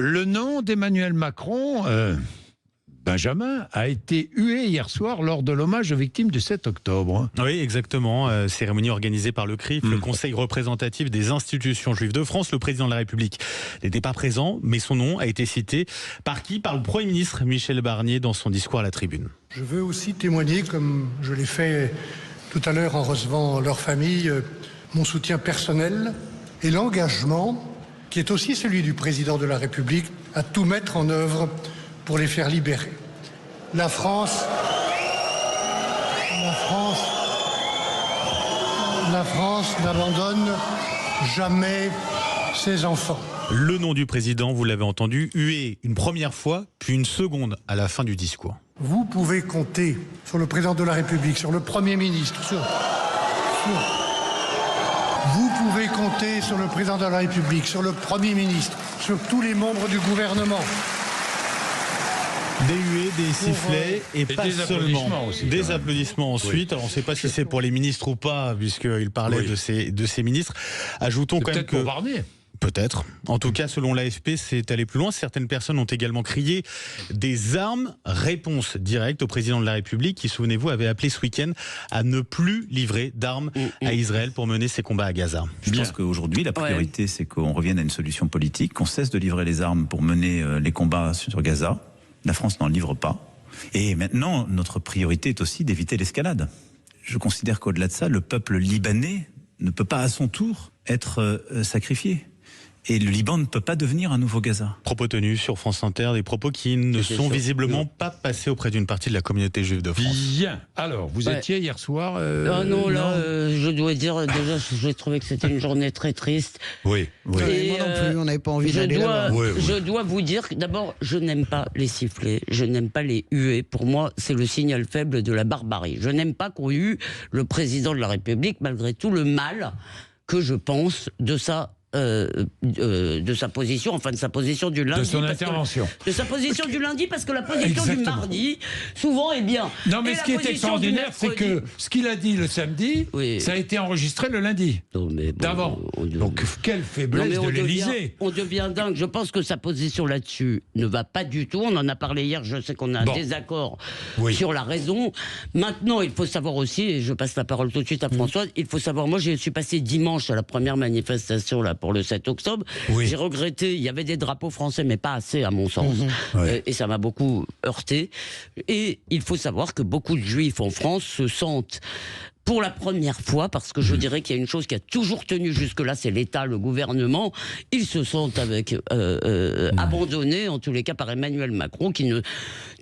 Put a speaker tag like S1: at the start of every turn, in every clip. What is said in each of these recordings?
S1: Le nom d'Emmanuel Macron, Benjamin, a été hué hier soir lors de l'hommage aux victimes du 7 octobre.
S2: Oui, exactement. Cérémonie organisée par le CRIF, le Conseil représentatif des institutions juives de France. Le président de la République n'était pas présent, mais son nom a été cité par qui? Par le Premier ministre Michel Barnier dans son discours à la tribune.
S3: Je veux aussi témoigner, comme je l'ai fait tout à l'heure en recevant leur famille, mon soutien personnel et l'engagement qui est aussi celui du président de la République à tout mettre en œuvre pour les faire libérer. La France n'abandonne jamais ses enfants.
S2: Le nom du président, vous l'avez entendu, hué une première fois, puis une seconde à la fin du discours.
S3: Vous pouvez compter sur le président de la République, sur le Premier ministre, Vous pouvez compter sur le président de la République, sur le Premier ministre, sur tous les membres du gouvernement.
S2: Des huées, des sifflets et pas
S1: des
S2: seulement.
S1: applaudissements aussi,
S2: des applaudissements ensuite. Oui. Alors on ne sait pas si c'est pour les ministres ou pas, puisqu'il parlait de ces ministres. Ajoutons quand même que...
S1: Peut-être pour Barnier.
S2: Peut-être. En tout cas, selon l'AFP, c'est allé plus loin. Certaines personnes ont également crié des armes. Réponse directe au président de la République qui, souvenez-vous, avait appelé ce week-end à ne plus livrer d'armes à Israël pour mener ses combats à Gaza.
S4: Je pense qu'aujourd'hui, la priorité, c'est qu'on revienne à une solution politique, qu'on cesse de livrer les armes pour mener les combats sur Gaza. La France n'en livre pas. Et maintenant, notre priorité est aussi d'éviter l'escalade. Je considère qu'au-delà de ça, le peuple libanais ne peut pas à son tour être sacrifié. Et le Liban ne peut pas devenir un nouveau Gaza.
S2: Propos tenus sur France Inter, des propos qui ne sont visiblement pas passés auprès d'une partie de la communauté juive de France.
S1: Bien. Alors, vous étiez hier soir
S5: je dois dire, déjà, j'ai trouvé que c'était une journée très triste.
S1: Oui.
S5: Et
S6: moi non plus, on n'avait pas envie d'aller là-bas.
S5: Je dois vous dire que d'abord, je n'aime pas les sifflets, je n'aime pas les huées. Pour moi, c'est le signal faible de la barbarie. Je n'aime pas qu'on hue le président de la République, malgré tout le mal que je pense de sa position, enfin de sa position du lundi.
S1: De son intervention.
S5: De sa position du lundi, parce que la position du mardi, souvent, est bien.
S1: Non, mais ce qui est extraordinaire, c'est que ce qu'il a dit le samedi, ça a été enregistré le lundi. D'avant. Donc, quelle faiblesse de l'Élysée.
S5: On devient dingue. Je pense que sa position là-dessus ne va pas du tout. On en a parlé hier, je sais qu'on a un désaccord sur la raison. Maintenant, il faut savoir aussi, et je passe la parole tout de suite à Françoise, il faut savoir, moi je suis passé dimanche à la première manifestation là, pour le 7 octobre. J'ai regretté, il y avait des drapeaux français, mais pas assez à mon sens. Et ça m'a beaucoup heurté. Et il faut savoir que beaucoup de juifs en France se sentent, pour la première fois, parce que je dirais qu'il y a une chose qui a toujours tenu jusque-là, c'est l'État, le gouvernement, ils se sentent abandonnés, en tous les cas par Emmanuel Macron, qui ne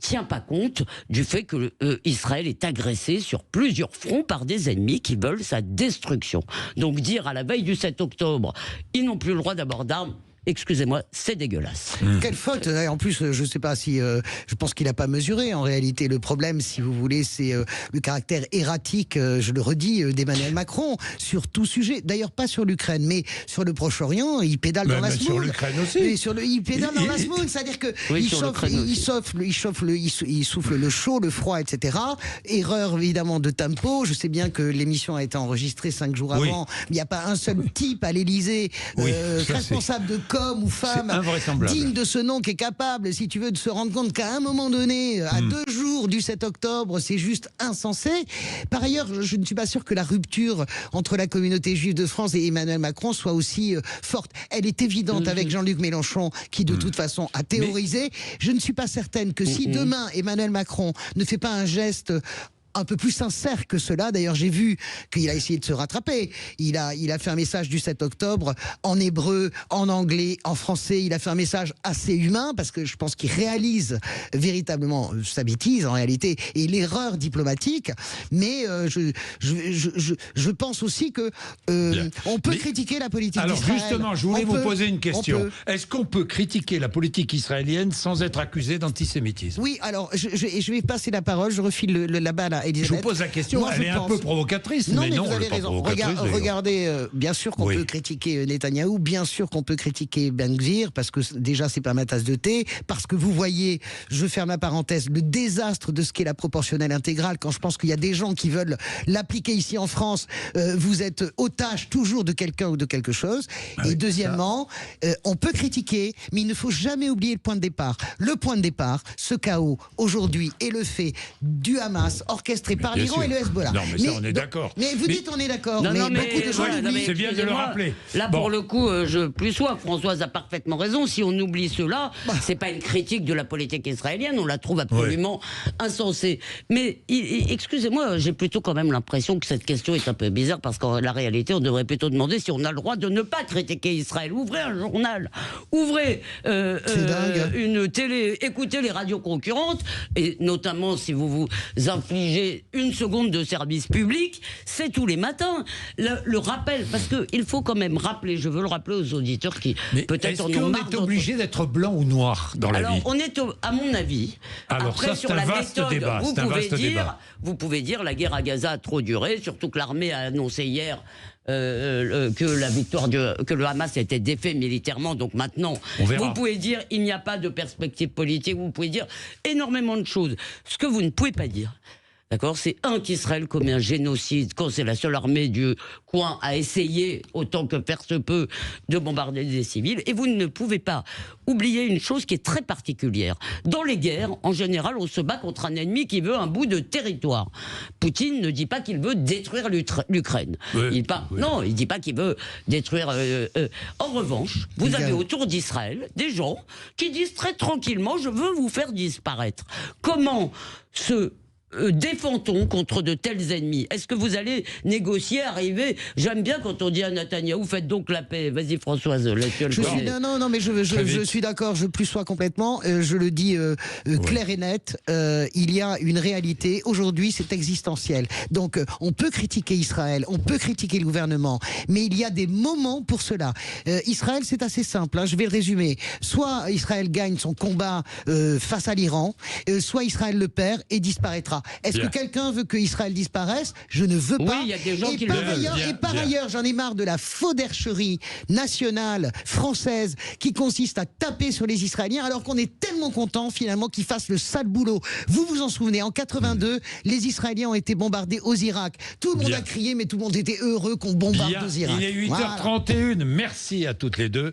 S5: tient pas compte du fait que Israël est agressé sur plusieurs fronts par des ennemis qui veulent sa destruction. Donc dire à la veille du 7 octobre, ils n'ont plus le droit d'avoir d'armes, excusez-moi, c'est dégueulasse.
S6: Quelle faute. En plus, je ne sais pas si... je pense qu'il n'a pas mesuré, en réalité. Le problème, si vous voulez, c'est le caractère erratique, je le redis, d'Emmanuel Macron, sur tout sujet. D'ailleurs, pas sur l'Ukraine, mais sur le Proche-Orient, il pédale dans la semoule.
S1: Sur l'Ukraine aussi.
S6: Il pédale dans la semoule, c'est-à-dire qu'il souffle le chaud, le froid, etc. Erreur, évidemment, de tempo. Je sais bien que l'émission a été enregistrée 5 jours avant. Il n'y a pas un seul type à l'Élysée, responsable de com ou femme digne de ce nom qui est capable, si tu veux, de se rendre compte qu'à un moment donné, à 2 jours du 7 octobre, c'est juste insensé. Par ailleurs, je ne suis pas sûr que la rupture entre la communauté juive de France et Emmanuel Macron soit aussi forte. Elle est évidente avec Jean-Luc Mélenchon, qui de toute façon a théorisé. Je ne suis pas certaine que si demain Emmanuel Macron ne fait pas un geste un peu plus sincère que cela. D'ailleurs, j'ai vu qu'il a essayé de se rattraper. Il a fait un message du 7 octobre en hébreu, en anglais, en français. Il a fait un message assez humain parce que je pense qu'il réalise véritablement sa bêtise en réalité et l'erreur diplomatique. Mais je pense aussi que on peut critiquer la politique d'Israël.
S1: Alors justement, je voulais vous poser une question. Est-ce qu'on peut critiquer la politique israélienne sans être accusé d'antisémitisme?
S6: Oui, alors je vais passer la parole. Je refile la balle Voilà, Elisabeth.
S1: Je vous pose la question, elle est un peu provocatrice,
S6: non,
S1: mais non,
S6: vous avez
S1: elle est
S6: raison.
S1: pas provocatrice.
S6: Regardez, bien sûr qu'on peut critiquer Netanyahou, bien sûr qu'on peut critiquer Ben Gvir, parce que déjà, c'est pas ma tasse de thé, parce que vous voyez, je ferme ma parenthèse, le désastre de ce qu'est la proportionnelle intégrale, quand je pense qu'il y a des gens qui veulent l'appliquer ici en France, vous êtes otage toujours de quelqu'un ou de quelque chose. Et deuxièmement, on peut critiquer, mais il ne faut jamais oublier le point de départ. Le point de départ, ce chaos, aujourd'hui, est le fait du Hamas, orchestré par l'Iran et le Hezbollah.
S1: Non, mais ça, on est d'accord.
S6: Mais vous dites on est d'accord,
S5: mais
S6: beaucoup de gens l'oublient.
S1: C'est bien de le rappeler.
S5: Là, pour le coup, plus sois, Françoise a parfaitement raison. Si on oublie cela, c'est pas une critique de la politique israélienne, on la trouve absolument insensée. Mais excusez-moi, j'ai plutôt quand même l'impression que cette question est un peu bizarre, parce qu'en la réalité, on devrait plutôt demander si on a le droit de ne pas critiquer Israël. Ouvrez un journal, ouvrez une télé, écoutez les radios concurrentes, et notamment si vous vous infligez une seconde de service public, c'est tous les matins. Le rappel, parce qu'il faut quand même rappeler, je veux le rappeler aux auditeurs qui peut-être en ont marre.
S1: Est-ce qu'on est obligé d'être blanc ou noir dans la vie?
S5: Alors, on est, à mon avis,
S1: alors
S5: après,
S1: ça,
S5: sur la méthode,
S1: débat.
S5: Vous pouvez dire la guerre à Gaza a trop duré, surtout que l'armée a annoncé hier que la victoire que le Hamas était défait militairement. Donc maintenant, vous pouvez dire il n'y a pas de perspective politique, vous pouvez dire énormément de choses. Ce que vous ne pouvez pas dire, d'accord, c'est qu'Israël commet un génocide quand c'est la seule armée du coin à essayer, autant que faire se peut, de bombarder des civils. Et vous ne pouvez pas oublier une chose qui est très particulière. Dans les guerres, en général, on se bat contre un ennemi qui veut un bout de territoire. Poutine ne dit pas qu'il veut détruire l'Ukraine. Non, il ne dit pas qu'il veut détruire... En revanche, vous avez autour d'Israël des gens qui disent très tranquillement « je veux vous faire disparaître ». Comment défend-on contre de tels ennemis? Est-ce que vous allez négocier, arriver? J'aime bien quand on dit à Netanyahou, faites donc la paix. Vas-y Françoise,
S6: non, mais je suis d'accord, je plus sois complètement. Je le dis clair et net. Il y a une réalité. Aujourd'hui, c'est existentiel. Donc, on peut critiquer Israël, on peut critiquer le gouvernement, mais il y a des moments pour cela. Israël, c'est assez simple. Je vais le résumer. Soit Israël gagne son combat face à l'Iran, soit Israël le perd et disparaîtra. Est-ce que quelqu'un veut que Israël disparaisse? Je ne veux pas.
S5: Oui, il y a des gens qui le veulent.
S6: Et par ailleurs, j'en ai marre de la faudercherie nationale française qui consiste à taper sur les Israéliens alors qu'on est tellement content finalement qu'ils fassent le sale boulot. Vous vous en souvenez, en 82, les Israéliens ont été bombardés aux Irak. Tout le monde a crié, mais tout le monde était heureux qu'on bombarde aux Irak.
S1: Il est 8h31. Merci à toutes les deux.